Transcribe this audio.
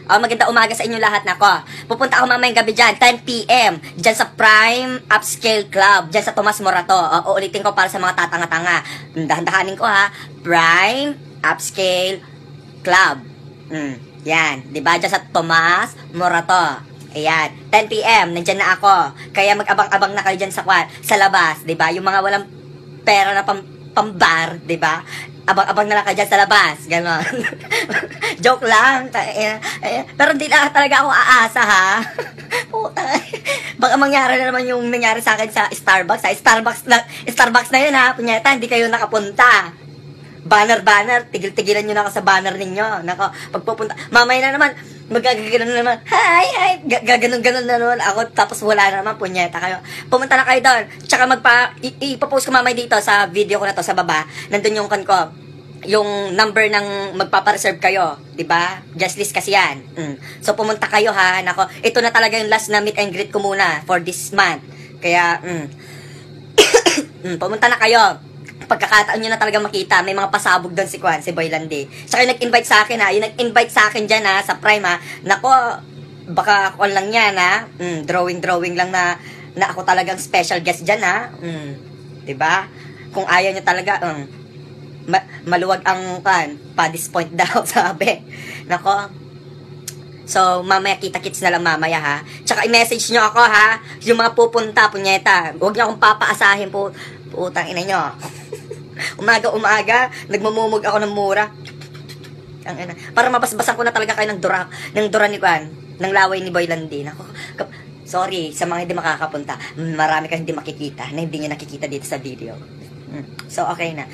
Maganda umaga sa inyo lahat nako. Pupunta ako mamayang gabi dyan, 10 p.m. Dyan sa Prime Upscale Club, dyan sa Tomas Morato. Uulitin ko para sa mga tatanga-tanga. Dahan-dahanin ko ha. Prime Upscale Club. Yan, di ba? Dyan sa Tomas Morato. Ayan, 10 p.m. Nandyan na ako. Kaya mag-abang-abang na kayo dyan sa labas, di ba? Yung mga walang pera na pambar, di ba? Abang-abang na lang ka dyan sa labas. Ganon. Joke lang. Pero hindi na talaga ako aasa, ha? Puta. Baka mangyari na naman yung nangyari sa akin sa Starbucks. Starbucks na yun, ha? Punyeta, hindi kayo nakapunta. Banner. Tigil-tigilan nyo na ako sa banner ninyo. Nako, pagpupunta. Mamaya na naman, magagaganon na naman. Hi. Gaganon-ganon na naman ako. Tapos wala na naman, punyeta kayo. Pumunta na kayo doon. Tsaka ipopost ko mamaya dito sa video ko na to sa baba. Nandun yung ko. Yung number ng magpapareserve kayo. Diba? Just list kasi yan. So pumunta kayo ha. Nako, ito na talaga yung last na meet and greet ko muna for this month. Kaya, pumunta na kayo. Pagkakataon nyo na talaga makita, may mga pasabog doon si Boy Landi. Saka yung nag-invite sa akin ha, yung nag-invite sa akin dyan ha, sa Prime ha, nako, baka ako lang yan ha, drawing lang na ako talagang special guest dyan ha, diba? Kung ayaw nyo talaga, maluwag ang padis point daw, sabi. Nako, so mamaya kita-kits na lang mamaya ha. Tsaka i-message nyo ako ha, yung mga pupunta, punyeta, huwag nyo akong papaasahin po, putang ina nyo. Umaga, nagmumumog ako ng mura. Para mabasbasan ko na talaga kayo ng dura ni Juan, ng laway ni Boy Landi. Sorry sa mga hindi makakapunta. Marami kayong hindi makikita na hindi nyo nakikita dito sa video. So, okay na.